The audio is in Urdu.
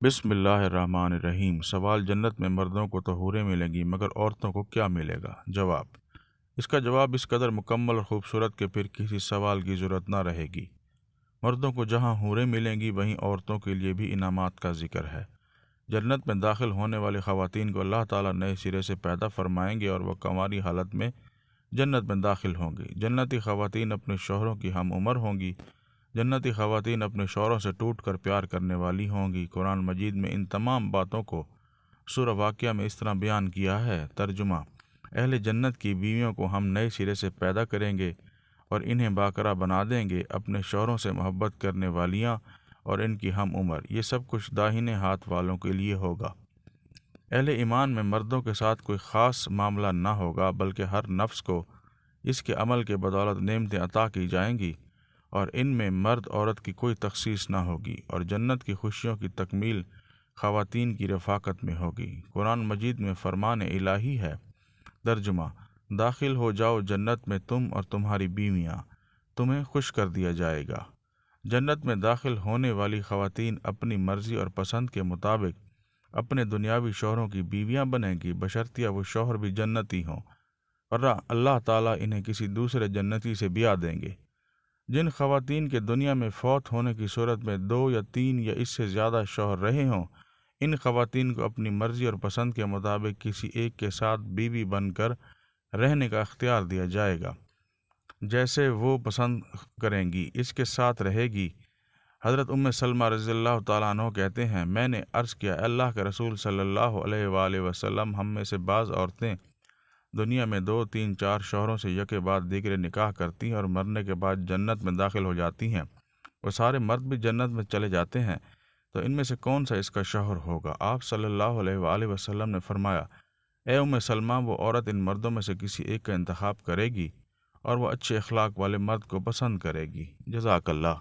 بسم اللہ الرحمن الرحیم۔ سوال: جنت میں مردوں کو تو حوریں ملیں گی مگر عورتوں کو کیا ملے گا؟ جواب: اس کا جواب اس قدر مکمل اور خوبصورت کہ پھر کسی سوال کی ضرورت نہ رہے گی۔ مردوں کو جہاں حوریں ملیں گی وہیں عورتوں کے لیے بھی انعامات کا ذکر ہے۔ جنت میں داخل ہونے والی خواتین کو اللہ تعالیٰ نئے سرے سے پیدا فرمائیں گے اور وہ کنواری حالت میں جنت میں داخل ہوں گی۔ جنتی خواتین اپنے شوہروں کی ہم عمر ہوں گی۔ جنتی خواتین اپنے شوہروں سے ٹوٹ کر پیار کرنے والی ہوں گی۔ قرآن مجید میں ان تمام باتوں کو سورہ واقعہ میں اس طرح بیان کیا ہے۔ ترجمہ: اہل جنت کی بیویوں کو ہم نئے سرے سے پیدا کریں گے اور انہیں باقرہ بنا دیں گے، اپنے شوہروں سے محبت کرنے والیاں اور ان کی ہم عمر۔ یہ سب کچھ داہنے ہاتھ والوں کے لیے ہوگا۔ اہل ایمان میں مردوں کے ساتھ کوئی خاص معاملہ نہ ہوگا، بلکہ ہر نفس کو اس کے عمل کے بدولت نعمتیں عطا کی جائیں گی اور ان میں مرد عورت کی کوئی تخصیص نہ ہوگی، اور جنت کی خوشیوں کی تکمیل خواتین کی رفاقت میں ہوگی۔ قرآن مجید میں فرمان الہی ہے۔ ترجمہ: داخل ہو جاؤ جنت میں تم اور تمہاری بیویاں، تمہیں خوش کر دیا جائے گا۔ جنت میں داخل ہونے والی خواتین اپنی مرضی اور پسند کے مطابق اپنے دنیاوی شوہروں کی بیویاں بنیں گی، بشرطیہ وہ شوہر بھی جنتی ہوں، ورنہ اللہ تعالیٰ انہیں کسی دوسرے جنتی سے بیاہ دیں گے۔ جن خواتین کے دنیا میں فوت ہونے کی صورت میں 2 یا 3 یا اس سے زیادہ شوہر رہے ہوں، ان خواتین کو اپنی مرضی اور پسند کے مطابق کسی ایک کے ساتھ بیوی بن کر رہنے کا اختیار دیا جائے گا، جیسے وہ پسند کریں گی اس کے ساتھ رہے گی۔ حضرت سلمہ رضی اللہ تعالیٰ عنہ کہتے ہیں، میں نے عرض کیا، اے اللہ کے رسول صلی اللہ علیہ وآلہ وسلم، ہم میں سے بعض عورتیں دنیا میں 2 3 4 شوہروں سے یکے بعد دیگرے نکاح کرتی ہیں اور مرنے کے بعد جنت میں داخل ہو جاتی ہیں، وہ سارے مرد بھی جنت میں چلے جاتے ہیں، تو ان میں سے کون سا اس کا شوہر ہوگا؟ آپ صلی اللہ علیہ وآلہ وسلم نے فرمایا، اے سلمہ، وہ عورت ان مردوں میں سے کسی ایک کا انتخاب کرے گی اور وہ اچھے اخلاق والے مرد کو پسند کرے گی۔ جزاک اللہ۔